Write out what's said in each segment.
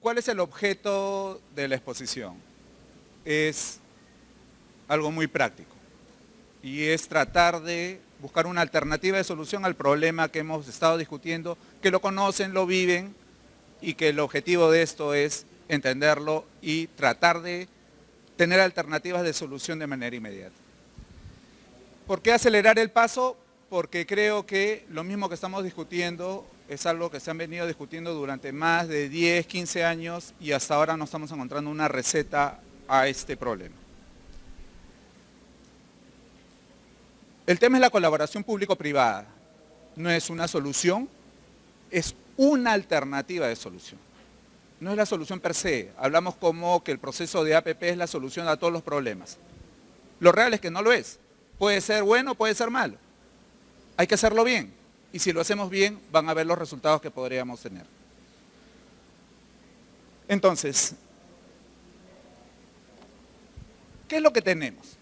¿Cuál es el objeto de la exposición? Es algo muy práctico y es tratar de buscar una alternativa de solución al problema que hemos estado discutiendo, que lo conocen, lo viven y que el objetivo de esto es entenderlo y tratar de tener alternativas de solución de manera inmediata. ¿Por qué acelerar el paso? Porque creo que lo mismo que estamos discutiendo es algo que se han venido discutiendo durante más de 10, 15 años y hasta ahora no estamos encontrando una receta a este problema. El tema es la colaboración público-privada. No es una solución, es una alternativa de solución. No es la solución per se. Hablamos como que el proceso de APP es la solución a todos los problemas. Lo real es que no lo es. Puede ser bueno, puede ser malo. Hay que hacerlo bien. Y si lo hacemos bien, van a ver los resultados que podríamos tener. Entonces, ¿qué es lo que tenemos?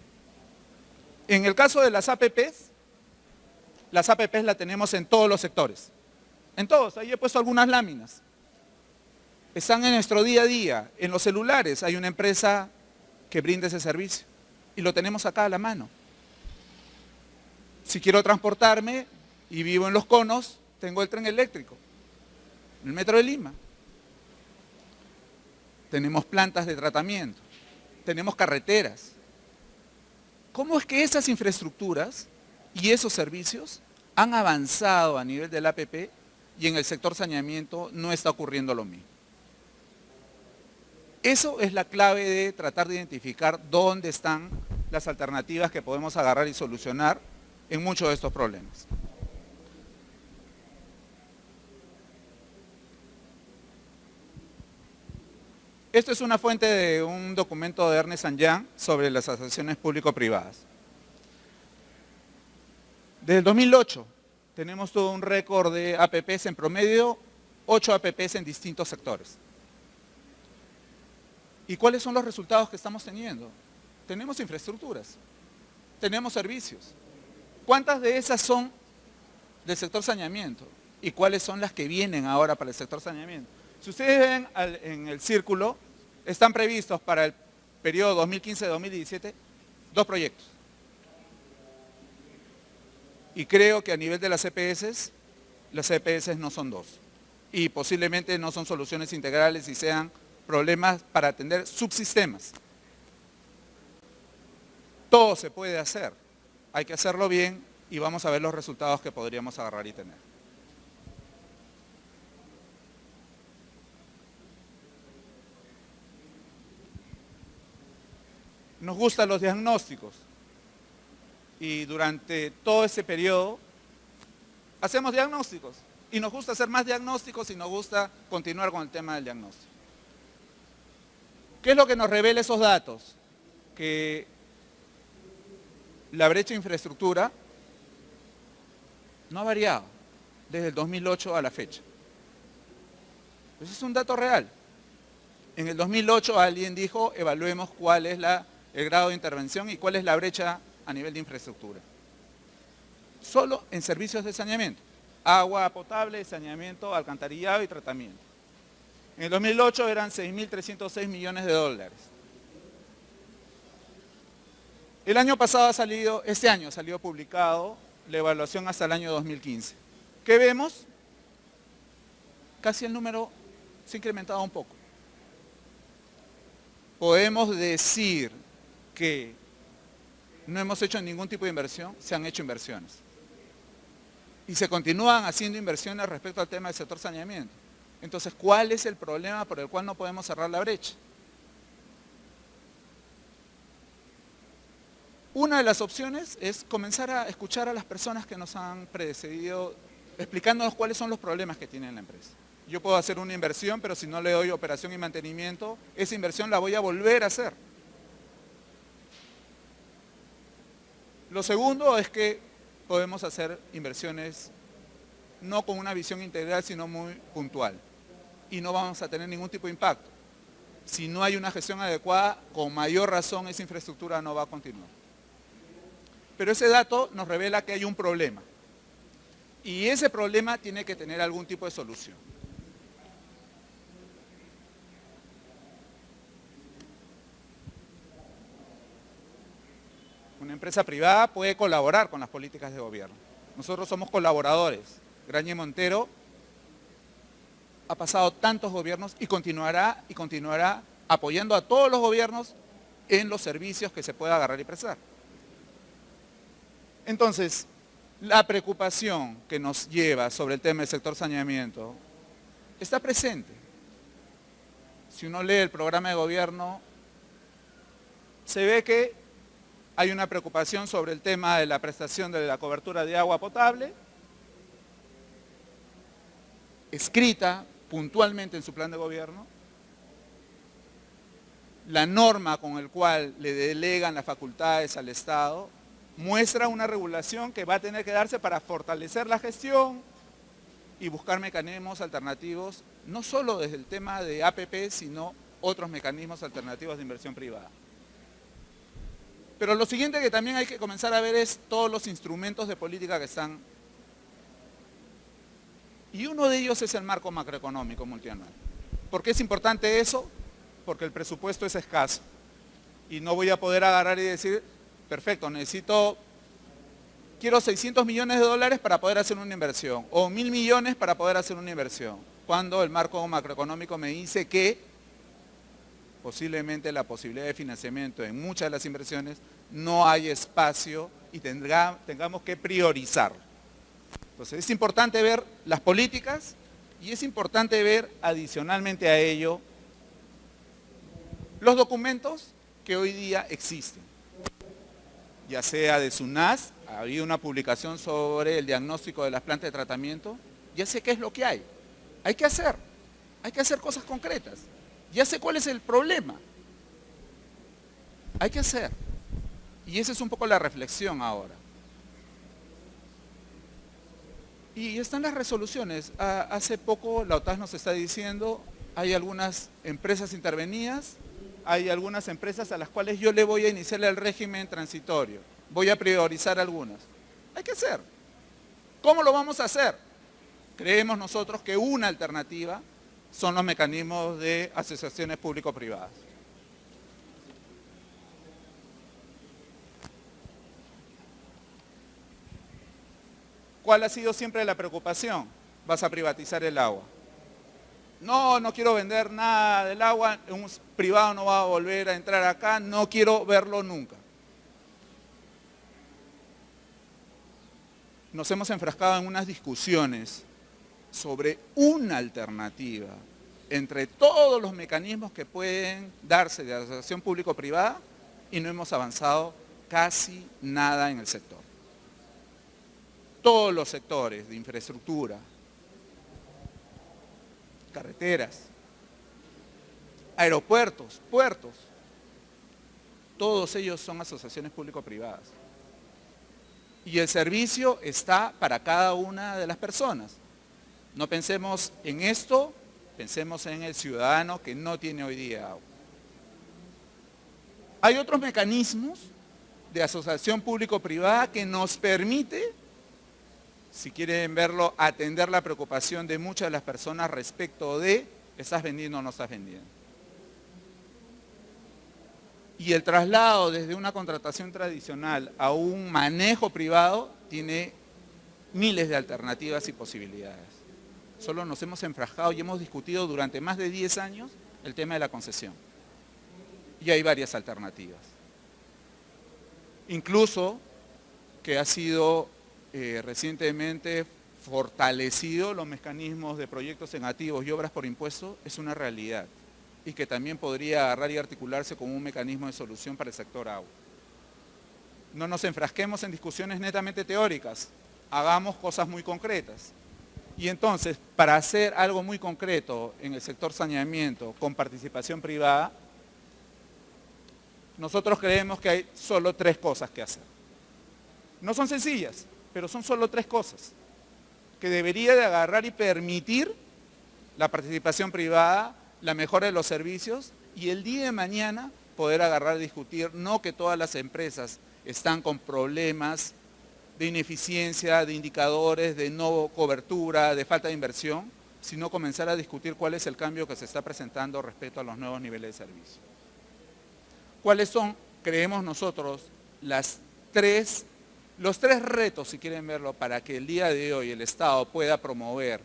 En el caso de las APPs las tenemos en todos los sectores. En todos, ahí he puesto algunas láminas. Están en nuestro día a día. En los celulares hay una empresa que brinda ese servicio. Y lo tenemos acá a la mano. Si quiero transportarme y vivo en Los Conos, tengo el tren eléctrico, el Metro de Lima. Tenemos plantas de tratamiento, tenemos carreteras. ¿Cómo es que esas infraestructuras y esos servicios han avanzado a nivel del APP y en el sector saneamiento no está ocurriendo lo mismo? Eso es la clave de tratar de identificar dónde están las alternativas que podemos agarrar y solucionar en muchos de estos problemas. Esto es una fuente de un documento de Ernst & Young sobre las asociaciones público-privadas. Desde el 2008 tenemos todo un récord de APPs en promedio, 8 APPs en distintos sectores. ¿Y cuáles son los resultados que estamos teniendo? Tenemos infraestructuras, tenemos servicios. ¿Cuántas de esas son del sector saneamiento? ¿Y cuáles son las que vienen ahora para el sector saneamiento? Si ustedes ven en el círculo, están previstos para el periodo 2015-2017 2 proyectos. Y creo que a nivel de las EPS no son 2. Y posiblemente no son soluciones integrales y sean problemas para atender subsistemas. Todo se puede hacer. Hay que hacerlo bien y vamos a ver los resultados que podríamos agarrar y tener. Nos gustan los diagnósticos y durante todo ese periodo hacemos diagnósticos y nos gusta hacer más diagnósticos y nos gusta continuar con el tema del diagnóstico. ¿Qué es lo que nos revela esos datos? Que la brecha de infraestructura no ha variado desde el 2008 a la fecha. Ese es un dato real. En el 2008 alguien dijo, evaluemos cuál es el grado de intervención y cuál es la brecha a nivel de infraestructura. Solo en servicios de saneamiento. Agua potable, saneamiento, alcantarillado y tratamiento. En el 2008 eran 6.306 millones de dólares. El año pasado este año salió publicado la evaluación hasta el año 2015. ¿Qué vemos? Casi el número se ha incrementado un poco. Podemos decir que no hemos hecho ningún tipo de inversión, se han hecho inversiones. Y se continúan haciendo inversiones respecto al tema del sector saneamiento. Entonces, ¿cuál es el problema por el cual no podemos cerrar la brecha? Una de las opciones es comenzar a escuchar a las personas que nos han precedido, explicándonos cuáles son los problemas que tiene la empresa. Yo puedo hacer una inversión, pero si no le doy operación y mantenimiento, esa inversión la voy a volver a hacer. Lo segundo es que podemos hacer inversiones no con una visión integral, sino muy puntual. Y no vamos a tener ningún tipo de impacto. Si no hay una gestión adecuada, con mayor razón esa infraestructura no va a continuar. Pero ese dato nos revela que hay un problema. Y ese problema tiene que tener algún tipo de solución. empresa privada puede colaborar con las políticas de gobierno. Nosotros somos colaboradores. Graña y Montero ha pasado tantos gobiernos y continuará apoyando a todos los gobiernos en los servicios que se pueda agarrar y prestar. Entonces, la preocupación que nos lleva sobre el tema del sector saneamiento está presente. Si uno lee el programa de gobierno, se ve que hay una preocupación sobre el tema de la prestación de la cobertura de agua potable, escrita puntualmente en su plan de gobierno, la norma con la cual le delegan las facultades al Estado muestra una regulación que va a tener que darse para fortalecer la gestión y buscar mecanismos alternativos, no solo desde el tema de APP, sino otros mecanismos alternativos de inversión privada. Pero lo siguiente que también hay que comenzar a ver es todos los instrumentos de política que están. Y uno de ellos es el marco macroeconómico multianual. ¿Por qué es importante eso? Porque el presupuesto es escaso. Y no voy a poder agarrar y decir, perfecto, quiero 600 millones de dólares para poder hacer una inversión, o 1.000 millones para poder hacer una inversión, cuando el marco macroeconómico me dice que posiblemente la posibilidad de financiamiento en muchas de las inversiones no hay espacio y tengamos que priorizar. Entonces es importante ver las políticas y es importante ver adicionalmente a ello los documentos que hoy día existen, ya sea de SUNAS, había una publicación sobre el diagnóstico de las plantas de tratamiento, ya sé qué es lo que hay que hacer cosas concretas, ya sé cuál es el problema, hay que hacer, y esa es un poco la reflexión ahora. Y están las resoluciones. Hace poco la OTAS nos está diciendo, hay algunas empresas intervenidas, hay algunas empresas a las cuales yo le voy a iniciar el régimen transitorio, voy a priorizar algunas. Hay que hacer. ¿Cómo lo vamos a hacer? Creemos nosotros que una alternativa son los mecanismos de asociaciones público-privadas. ¿Cuál ha sido siempre la preocupación? Vas a privatizar el agua. No quiero vender nada del agua, un privado no va a volver a entrar acá, no quiero verlo nunca. Nos hemos enfrascado en unas discusiones sobre una alternativa entre todos los mecanismos que pueden darse de asociación público-privada y no hemos avanzado casi nada en el sector. Todos los sectores de infraestructura, carreteras, aeropuertos, puertos, todos ellos son asociaciones público-privadas. Y el servicio está para cada una de las personas. No pensemos en esto, pensemos en el ciudadano que no tiene hoy día agua. Hay otros mecanismos de asociación público-privada que nos permite, si quieren verlo, atender la preocupación de muchas de las personas respecto de ¿estás vendiendo o no estás vendiendo? Y el traslado desde una contratación tradicional a un manejo privado tiene miles de alternativas y posibilidades. Solo nos hemos enfrascado y hemos discutido durante más de 10 años el tema de la concesión. Y hay varias alternativas. Incluso que ha sido recientemente fortalecido los mecanismos de proyectos en activos y obras por impuesto, es una realidad. Y que también podría agarrar y articularse como un mecanismo de solución para el sector agua. No nos enfrasquemos en discusiones netamente teóricas, hagamos cosas muy concretas. Y entonces, para hacer algo muy concreto en el sector saneamiento con participación privada, nosotros creemos que hay solo 3 cosas que hacer. No son sencillas, pero son solo 3 cosas que debería de agarrar y permitir la participación privada, la mejora de los servicios y el día de mañana poder agarrar y discutir, no que todas las empresas están con problemas de ineficiencia, de indicadores, de no cobertura, de falta de inversión, sino comenzar a discutir cuál es el cambio que se está presentando respecto a los nuevos niveles de servicio. ¿Cuáles son, creemos nosotros, las los tres retos, si quieren verlo, para que el día de hoy el Estado pueda promover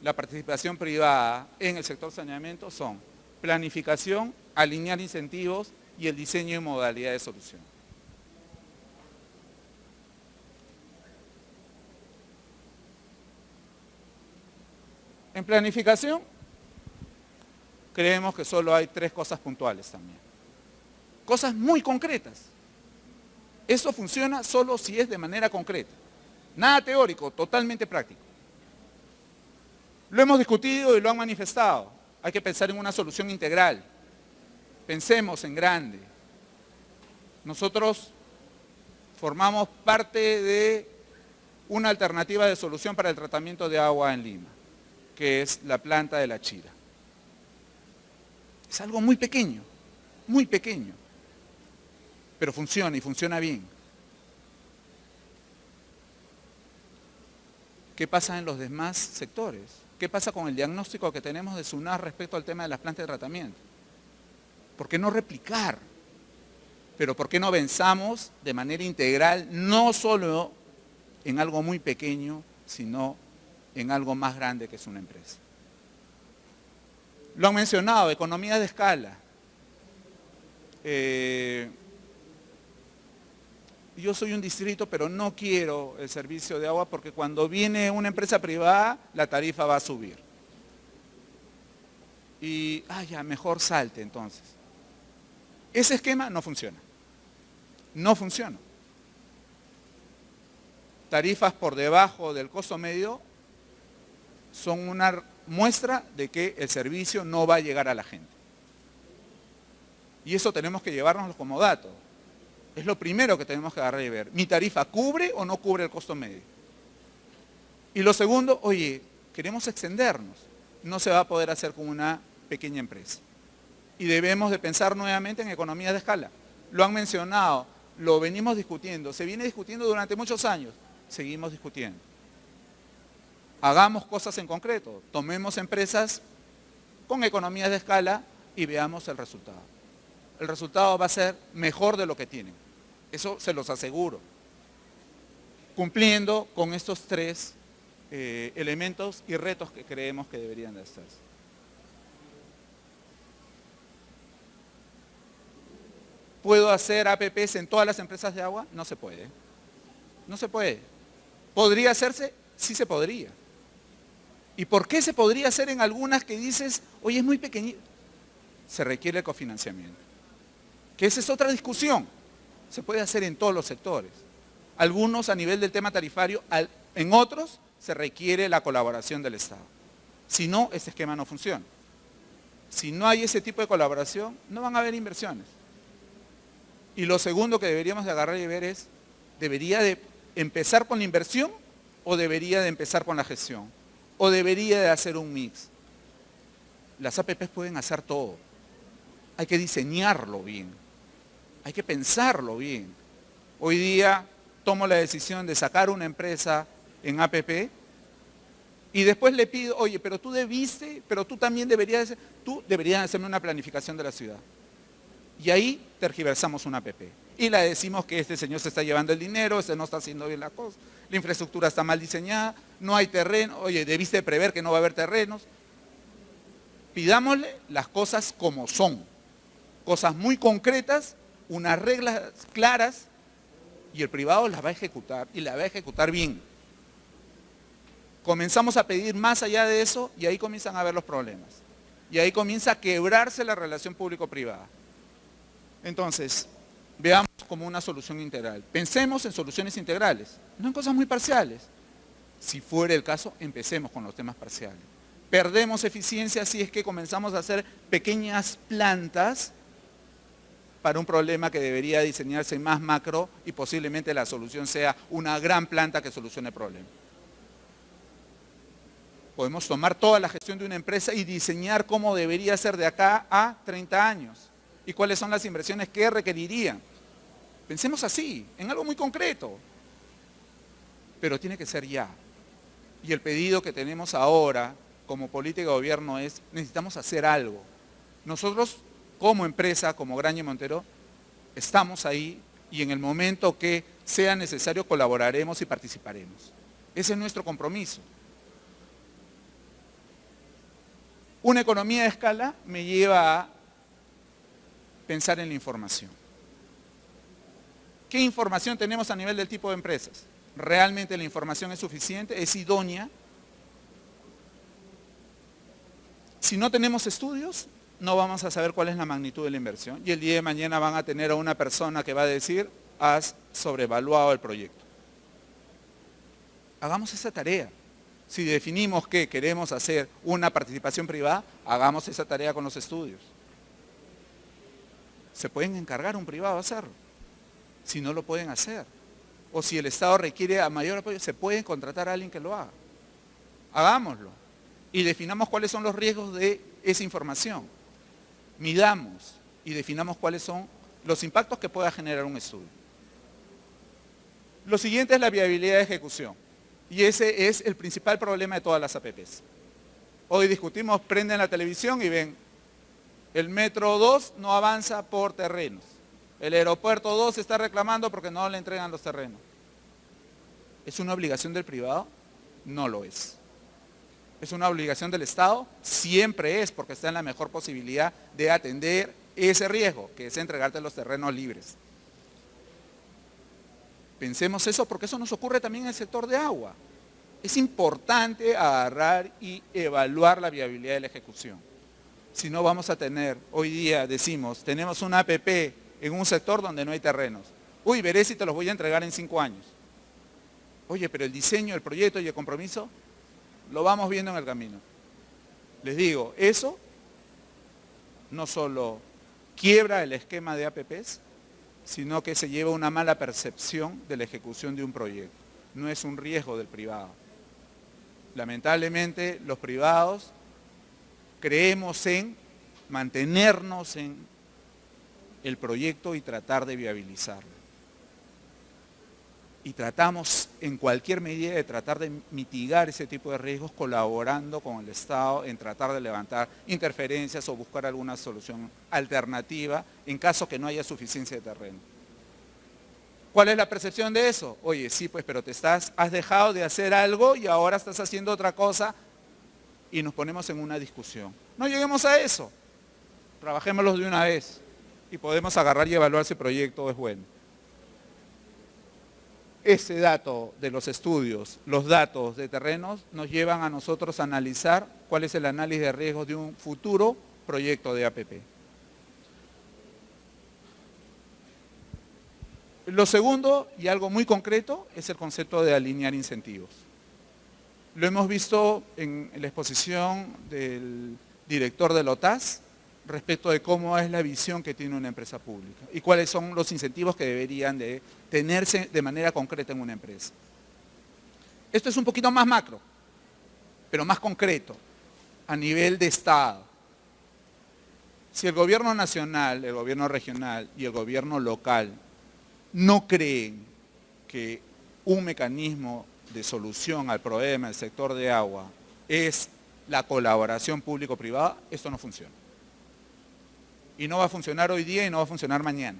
la participación privada en el sector saneamiento son planificación, alinear incentivos y el diseño y modalidad de solución. En planificación, creemos que solo hay tres cosas puntuales también. Cosas muy concretas. Eso funciona solo si es de manera concreta. Nada teórico, totalmente práctico. Lo hemos discutido y lo han manifestado. Hay que pensar en una solución integral. Pensemos en grande. Nosotros formamos parte de una alternativa de solución para el tratamiento de agua en Lima, que es la planta de La Chira. Es algo muy pequeño, pero funciona y funciona bien. ¿Qué pasa en los demás sectores? ¿Qué pasa con el diagnóstico que tenemos de SUNAT respecto al tema de las plantas de tratamiento? ¿Por qué no replicar? Pero ¿por qué no pensamos de manera integral, no solo en algo muy pequeño, sino en algo más grande que es una empresa? Lo han mencionado, economía de escala. Yo soy un distrito, pero no quiero el servicio de agua porque cuando viene una empresa privada, la tarifa va a subir. Y, ya, mejor salte entonces. Ese esquema no funciona. No funciona. Tarifas por debajo del costo medio son una muestra de que el servicio no va a llegar a la gente. Y eso tenemos que llevárnoslo como dato. Es lo primero que tenemos que agarrar y ver. ¿Mi tarifa cubre o no cubre el costo medio? Y lo segundo, oye, queremos extendernos. No se va a poder hacer con una pequeña empresa. Y debemos de pensar nuevamente en economías de escala. Lo han mencionado, lo venimos discutiendo, se viene discutiendo durante muchos años. Seguimos discutiendo. Hagamos cosas en concreto. Tomemos empresas con economías de escala y veamos el resultado. El resultado va a ser mejor de lo que tienen. Eso se los aseguro. Cumpliendo con estos tres elementos y retos que creemos que deberían de hacerse. ¿Puedo hacer APPs en todas las empresas de agua? No se puede. No se puede. ¿Podría hacerse? Sí se podría. ¿Y por qué se podría hacer en algunas que dices, oye, es muy pequeñito? Se requiere el cofinanciamiento. Que esa es otra discusión. Se puede hacer en todos los sectores. Algunos a nivel del tema tarifario, en otros se requiere la colaboración del Estado. Si no, ese esquema no funciona. Si no hay ese tipo de colaboración, no van a haber inversiones. Y lo segundo que deberíamos de agarrar y ver es, ¿debería de empezar con la inversión o debería de empezar con la gestión? ¿O debería de hacer un mix? Las APPs pueden hacer todo. Hay que diseñarlo bien. Hay que pensarlo bien. Hoy día tomo la decisión de sacar una empresa en APP y después le pido, oye, pero tú también deberías hacerme una planificación de la ciudad. Y ahí tergiversamos una APP. Y le decimos que este señor se está llevando el dinero, este no está haciendo bien la cosa, la infraestructura está mal diseñada, no hay terreno, oye, debiste prever que no va a haber terrenos. Pidámosle las cosas como son, cosas muy concretas, unas reglas claras, y el privado las va a ejecutar, y las va a ejecutar bien. Comenzamos a pedir más allá de eso, y ahí comienzan a haber los problemas. Y ahí comienza a quebrarse la relación público-privada. Entonces, veamos como una solución integral. Pensemos en soluciones integrales, no en cosas muy parciales. Si fuera el caso, empecemos con los temas parciales. Perdemos eficiencia si es que comenzamos a hacer pequeñas plantas para un problema que debería diseñarse más macro y posiblemente la solución sea una gran planta que solucione el problema. Podemos tomar toda la gestión de una empresa y diseñar cómo debería ser de acá a 30 años. ¿Y cuáles son las inversiones que requerirían? Pensemos así, en algo muy concreto. Pero tiene que ser ya. Y el pedido que tenemos ahora, como política de gobierno, es, necesitamos hacer algo. Nosotros, como empresa, como Graña y Montero, estamos ahí y en el momento que sea necesario, colaboraremos y participaremos. Ese es nuestro compromiso. Una economía de escala me lleva a pensar en la información. ¿Qué información tenemos a nivel del tipo de empresas? ¿Realmente la información es suficiente? ¿Es idónea? Si no tenemos estudios, no vamos a saber cuál es la magnitud de la inversión. Y el día de mañana van a tener a una persona que va a decir, has sobrevaluado el proyecto. Hagamos esa tarea. Si definimos que queremos hacer una participación privada, hagamos esa tarea con los estudios. Se pueden encargar a un privado a hacerlo, si no lo pueden hacer. O si el Estado requiere a mayor apoyo, se puede contratar a alguien que lo haga. Hagámoslo. Y definamos cuáles son los riesgos de esa información. Midamos y definamos cuáles son los impactos que pueda generar un estudio. Lo siguiente es la viabilidad de ejecución. Y ese es el principal problema de todas las APPs. Hoy discutimos, prenden la televisión y ven, el Metro 2 no avanza por terrenos. El Aeropuerto 2 está reclamando porque no le entregan los terrenos. ¿Es una obligación del privado? No lo es. ¿Es una obligación del Estado? Siempre es, porque está en la mejor posibilidad de atender ese riesgo, que es entregarte los terrenos libres. Pensemos eso porque eso nos ocurre también en el sector de agua. Es importante agarrar y evaluar la viabilidad de la ejecución. Si no vamos a tener, hoy día decimos, tenemos una APP en un sector donde no hay terrenos. Uy, veré si te los voy a entregar en 5 años. Oye, pero el diseño, el proyecto y el compromiso lo vamos viendo en el camino. Les digo, eso no solo quiebra el esquema de APPs, sino que se lleva una mala percepción de la ejecución de un proyecto. No es un riesgo del privado. Lamentablemente, los privados creemos en mantenernos en el proyecto y tratar de viabilizarlo. Y tratamos en cualquier medida de tratar de mitigar ese tipo de riesgos colaborando con el Estado en tratar de levantar interferencias o buscar alguna solución alternativa en caso que no haya suficiencia de terreno. ¿Cuál es la percepción de eso? Oye, sí, pues, pero has dejado de hacer algo y ahora estás haciendo otra cosa y nos ponemos en una discusión. No lleguemos a eso. Trabajémoslos de una vez y podemos agarrar y evaluar si el proyecto es bueno. Ese dato de los estudios, los datos de terrenos, nos llevan a nosotros a analizar cuál es el análisis de riesgos de un futuro proyecto de APP. Lo segundo, y algo muy concreto, es el concepto de alinear incentivos. Lo hemos visto en la exposición del director de la OTAS respecto de cómo es la visión que tiene una empresa pública y cuáles son los incentivos que deberían de tenerse de manera concreta en una empresa. Esto es un poquito más macro, pero más concreto, a nivel de Estado. Si el gobierno nacional, el gobierno regional y el gobierno local no creen que un mecanismo de solución al problema del sector de agua es la colaboración público-privada, esto no funciona. Y no va a funcionar hoy día y no va a funcionar mañana.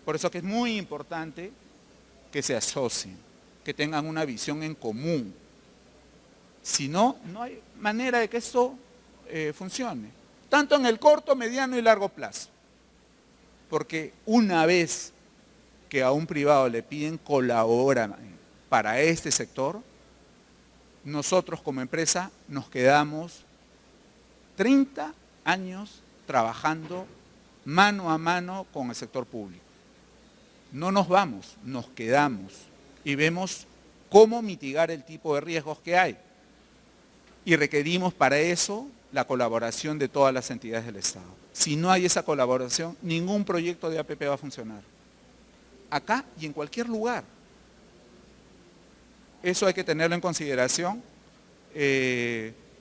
Por eso que es muy importante que se asocien, que tengan una visión en común. Si no, no hay manera de que esto funcione. Tanto en el corto, mediano y largo plazo. Porque una vez que a un privado le piden colaborar para este sector, nosotros como empresa nos quedamos 30 años trabajando mano a mano con el sector público. No nos vamos, nos quedamos y vemos cómo mitigar el tipo de riesgos que hay. Y requerimos para eso la colaboración de todas las entidades del Estado. Si no hay esa colaboración, ningún proyecto de APP va a funcionar. Acá y en cualquier lugar. Eso hay que tenerlo en consideración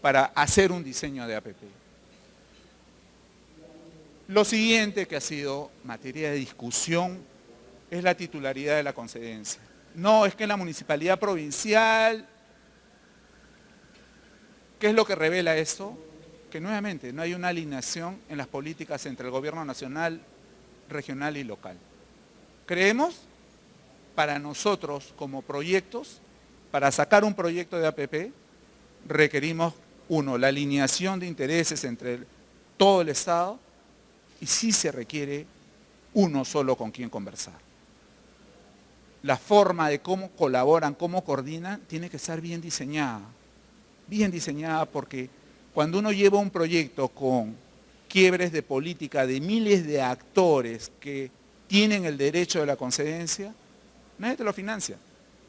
para hacer un diseño de APP. Lo siguiente que ha sido materia de discusión es la titularidad de la concedencia. No, es que la municipalidad provincial, ¿qué es lo que revela esto? Que nuevamente no hay una alineación en las políticas entre el gobierno nacional, regional y local. Creemos para nosotros como proyectos, para sacar un proyecto de APP, requerimos, uno, la alineación de intereses entre todo el Estado y sí se requiere uno solo con quien conversar. La forma de cómo colaboran, cómo coordinan, tiene que estar bien diseñada porque cuando uno lleva un proyecto con quiebres de política de miles de actores que tienen el derecho de la concedencia, nadie te lo financia.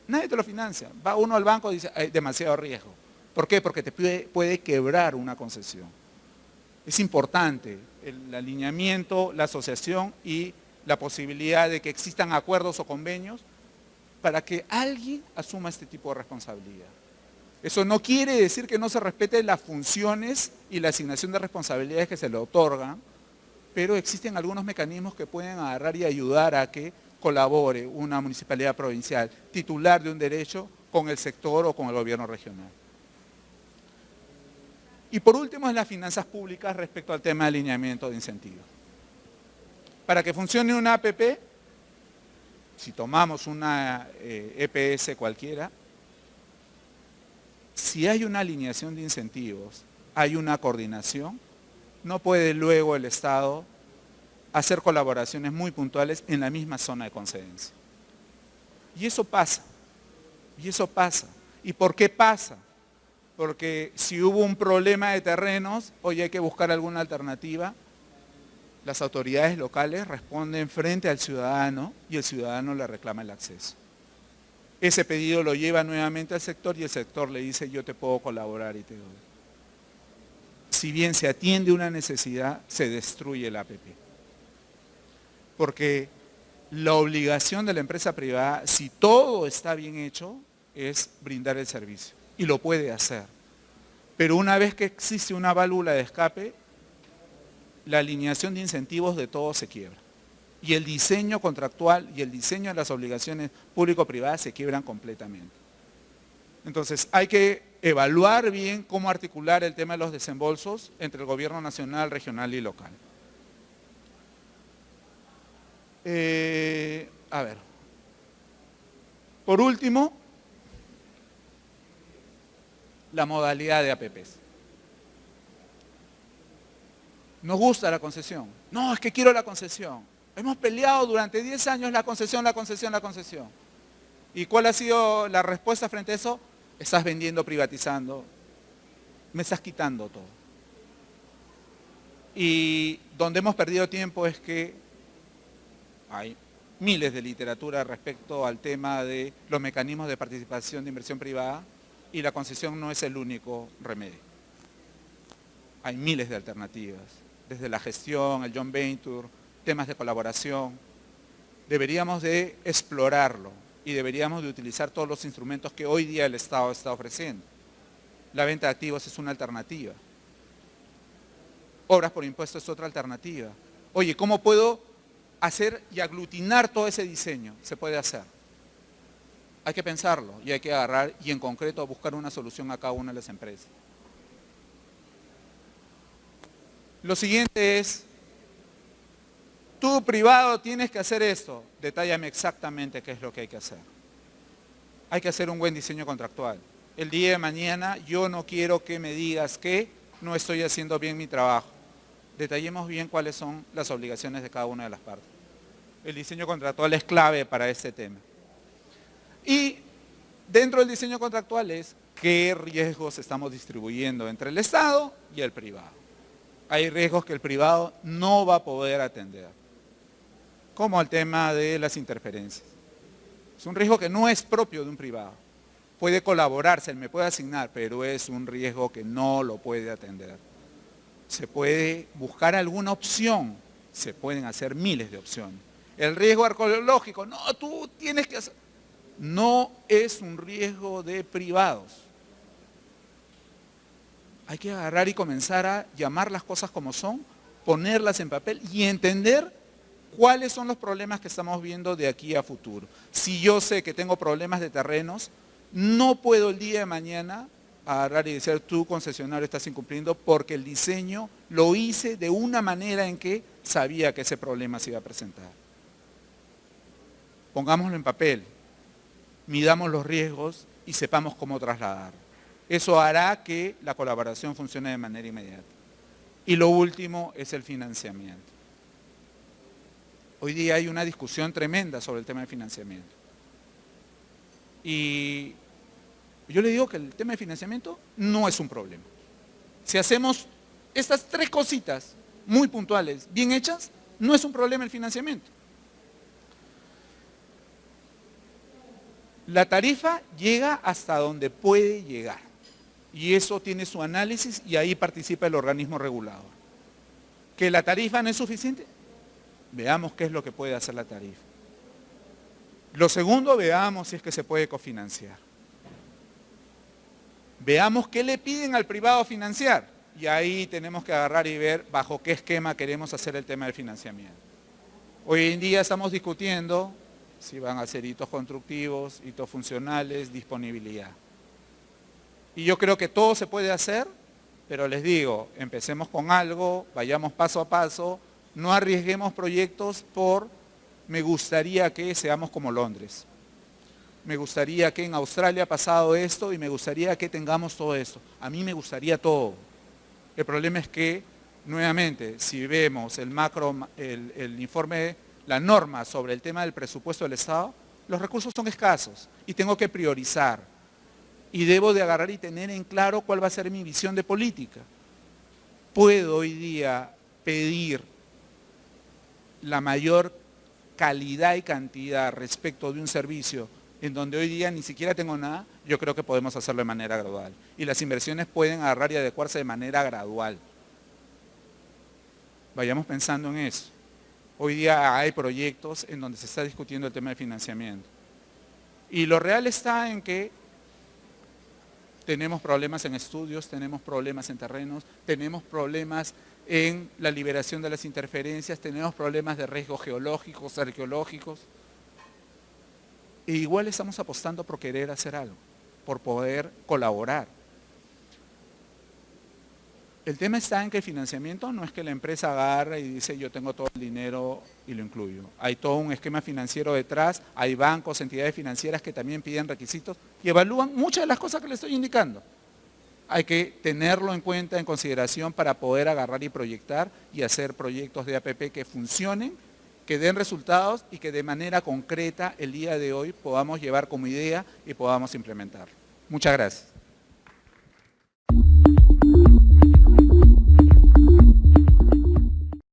Nadie te lo financia. Va uno al banco y dice, hay demasiado riesgo. ¿Por qué? Porque te puede quebrar una concesión. Es importante el alineamiento, la asociación y la posibilidad de que existan acuerdos o convenios para que alguien asuma este tipo de responsabilidad. Eso no quiere decir que no se respeten las funciones y la asignación de responsabilidades que se le otorgan, pero existen algunos mecanismos que pueden agarrar y ayudar a que colabore una municipalidad provincial, titular de un derecho, con el sector o con el gobierno regional. Y por último es las finanzas públicas respecto al tema de alineamiento de incentivos. Para que funcione una APP, si tomamos una EPS cualquiera, si hay una alineación de incentivos, hay una coordinación, no puede luego el Estado hacer colaboraciones muy puntuales en la misma zona de concedencia. Y eso pasa. ¿Y por qué pasa? Porque si hubo un problema de terrenos, hoy hay que buscar alguna alternativa. Las autoridades locales responden frente al ciudadano y el ciudadano le reclama el acceso. Ese pedido lo lleva nuevamente al sector y el sector le dice yo te puedo colaborar y te doy. Si bien se atiende una necesidad, se destruye la APP. Porque la obligación de la empresa privada, si todo está bien hecho, es brindar el servicio. Y lo puede hacer. Pero una vez que existe una válvula de escape, la alineación de incentivos de todo se quiebra. Y el diseño contractual y el diseño de las obligaciones público-privadas se quiebran completamente. Entonces hay que evaluar bien cómo articular el tema de los desembolsos entre el gobierno nacional, regional y local. A ver. Por último, la modalidad de APPs. Nos gusta la concesión. No, es que quiero la concesión. Hemos peleado durante 10 años la concesión. ¿Y cuál ha sido la respuesta frente a eso? Estás vendiendo, privatizando, me estás quitando todo. Y donde hemos perdido tiempo es que hay miles de literatura respecto al tema de los mecanismos de participación de inversión privada y la concesión no es el único remedio. Hay miles de alternativas, desde la gestión, el joint venture, temas de colaboración. Deberíamos de explorarlo y deberíamos de utilizar todos los instrumentos que hoy día el Estado está ofreciendo. La venta de activos es una alternativa. Obras por impuesto es otra alternativa. Oye, ¿cómo puedo hacer y aglutinar todo ese diseño? Se puede hacer. Hay que pensarlo y hay que agarrar y en concreto buscar una solución a cada una de las empresas. Lo siguiente es, tú privado tienes que hacer esto. Detállame exactamente qué es lo que hay que hacer. Hay que hacer un buen diseño contractual. El día de mañana yo no quiero que me digas que no estoy haciendo bien mi trabajo. Detallemos bien cuáles son las obligaciones de cada una de las partes. El diseño contractual es clave para este tema. Y dentro del diseño contractual es qué riesgos estamos distribuyendo entre el Estado y el privado. Hay riesgos que el privado no va a poder atender, como el tema de las interferencias. Es un riesgo que no es propio de un privado. Puede colaborar, se me puede asignar, pero es un riesgo que no lo puede atender. Se puede buscar alguna opción, se pueden hacer miles de opciones. El riesgo arqueológico, no, tú tienes que hacer. No es un riesgo de privados. Hay que agarrar y comenzar a llamar las cosas como son, ponerlas en papel y entender cuáles son los problemas que estamos viendo de aquí a futuro. Si yo sé que tengo problemas de terrenos, no puedo el día de mañana agarrar y decir, tú concesionario estás incumpliendo porque el diseño lo hice de una manera en que sabía que ese problema se iba a presentar. Pongámoslo en papel, midamos los riesgos y sepamos cómo trasladar. Eso hará que la colaboración funcione de manera inmediata. Y lo último es el financiamiento. Hoy día hay una discusión tremenda sobre el tema de financiamiento. Y yo le digo que el tema de financiamiento no es un problema. Si hacemos estas 3 cositas muy puntuales, bien hechas, no es un problema el financiamiento. La tarifa llega hasta donde puede llegar. Y eso tiene su análisis y ahí participa el organismo regulador. ¿Que la tarifa no es suficiente? Veamos qué es lo que puede hacer la tarifa. Lo segundo, veamos si es que se puede cofinanciar. Veamos qué le piden al privado financiar. Y ahí tenemos que agarrar y ver bajo qué esquema queremos hacer el tema del financiamiento. Hoy en día estamos discutiendo si van a ser hitos constructivos, hitos funcionales, disponibilidad. Y yo creo que todo se puede hacer, pero les digo, empecemos con algo, vayamos paso a paso, no arriesguemos proyectos por me gustaría que seamos como Londres. Me gustaría que en Australia ha pasado esto y me gustaría que tengamos todo esto. A mí me gustaría todo. El problema es que, nuevamente, si vemos el informe, la norma sobre el tema del presupuesto del Estado, los recursos son escasos y tengo que priorizar. Y debo de agarrar y tener en claro cuál va a ser mi visión de política. Puedo hoy día pedir la mayor calidad y cantidad respecto de un servicio en donde hoy día ni siquiera tengo nada. Yo creo que podemos hacerlo de manera gradual. Y las inversiones pueden agarrar y adecuarse de manera gradual. Vayamos pensando en eso. Hoy día hay proyectos en donde se está discutiendo el tema de financiamiento. Y lo real está en que tenemos problemas en estudios, tenemos problemas en terrenos, tenemos problemas en la liberación de las interferencias, tenemos problemas de riesgos geológicos, arqueológicos. E igual estamos apostando por querer hacer algo, por poder colaborar. El tema está en que el financiamiento no es que la empresa agarra y dice yo tengo todo el dinero y lo incluyo. Hay todo un esquema financiero detrás, hay bancos, entidades financieras que también piden requisitos y evalúan muchas de las cosas que les estoy indicando. Hay que tenerlo en cuenta, en consideración para poder agarrar y proyectar y hacer proyectos de APP que funcionen, que den resultados y que de manera concreta el día de hoy podamos llevar como idea y podamos implementar. Muchas gracias.